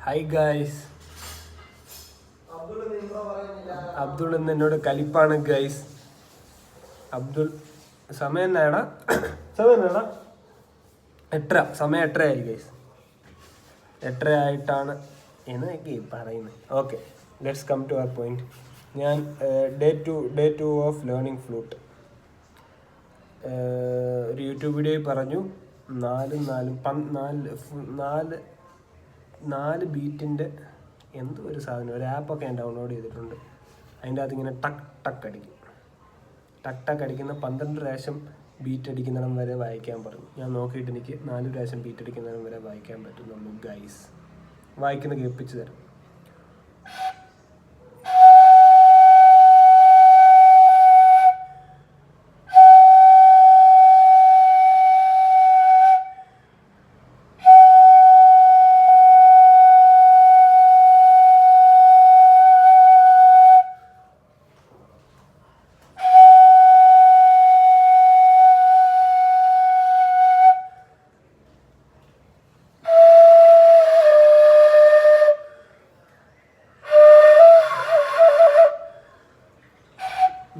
Hi guys. Abdul ഇന്ന് എന്നോട് കലിപ്പാണ് guys. Abdul സമയം എന്നാടാ? സമയം 8:30. സമയം 8:30 ആയി ഗൈസ്. 8:30 ആയിട്ടാണ് എന്നൊക്കെ പറയുന്നത്. Okay, let's come to our point. ഞാൻ day two of learning flute ഒരു യൂട്യൂബ് വീഡിയോയിൽ പറഞ്ഞു 4 ബീറ്റിൻ്റെ എന്തോ ഒരു സാധനം, ഒരു ആപ്പൊക്കെ ഞാൻ ഡൗൺലോഡ് ചെയ്തിട്ടുണ്ട്. അതിൻ്റെ അകത്ത് ഇങ്ങനെ ടക്ക് ടക്ക് അടിക്കും. ടക്ക് അടിക്കുന്ന 12 പ്രാവശ്യം ബീറ്റ് അടിക്കുന്നിടം വരെ വായിക്കാൻ പറഞ്ഞു. ഞാൻ നോക്കിയിട്ട് എനിക്ക് 4 പ്രാവശ്യം ബീറ്റ് അടിക്കുന്നിടം വരെ വായിക്കാൻ പറ്റുന്നുള്ളൂ ഗൈസ്. വായിക്കുന്ന കേൾപ്പിച്ച് തരാം.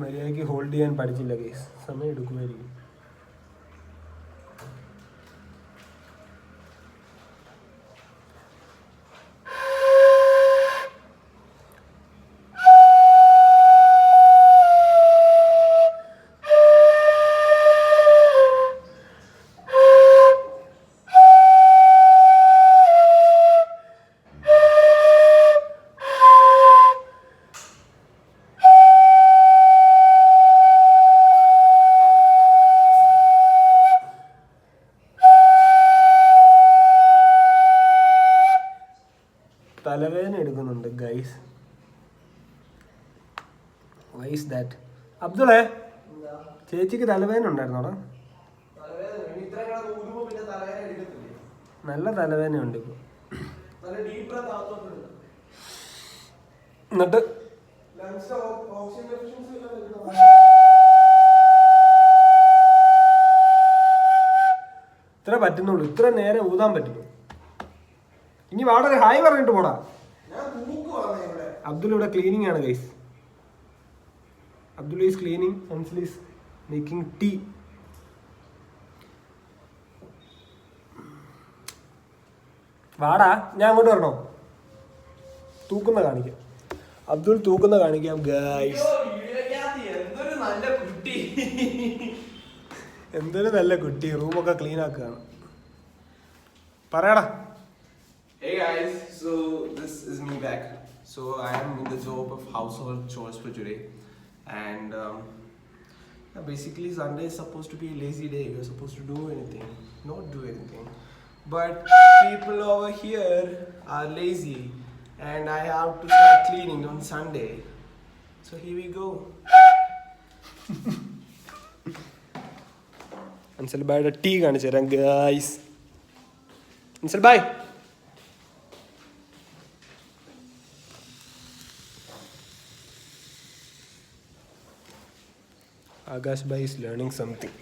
മര്യാദയ്ക്ക് ഹോൾഡ് ചെയ്യാൻ പഠിച്ചില്ല കേസ്. സമയം എടുക്കുമായിരിക്കും. തലവേദന എടുക്കുന്നുണ്ട് ഗൈസ്. Why is that? അബ്ദുളെ, ചേച്ചിക്ക് തലവേദന ഉണ്ടായിരുന്നോടാ? നല്ല തലവേദന ഉണ്ട് ഇപ്പൊ. എന്നിട്ട് ഇത്ര പറ്റുന്നുള്ളൂ, ഇത്ര നേരം ഊതാൻ പറ്റുന്നു. ഇനി വളരെ ഹായ് പറഞ്ഞിട്ട് പോടാ. അബ്ദുൾ ഇവിടെ ക്ലീനിങ് ആണ് guys. Abdul is cleaning, Ansal is making tea. വാടാ, ഞാൻ അങ്ങോട്ട് വരണോ? തൂക്കുന്ന കാണിക്കാം. അബ്ദുൾ തൂക്കുന്ന കാണിക്കാം ഗൈസ്. എന്തൊരു നല്ല കുട്ടി. റൂമൊക്കെ ക്ലീൻ ആക്കുകയാണ്. പറയടാ. Hey guys, so this is me back. So I am in the job of household chores for today, and basically Sunday is supposed to be a lazy day. You're supposed to do anything, not do anything. But people over here are lazy, and I have to start cleaning on Sunday. So here we go. Ansal ബായുടെ tea കാണിച്ചു തരാം guys. Ansal ബായ്. Akash bhai is learning something.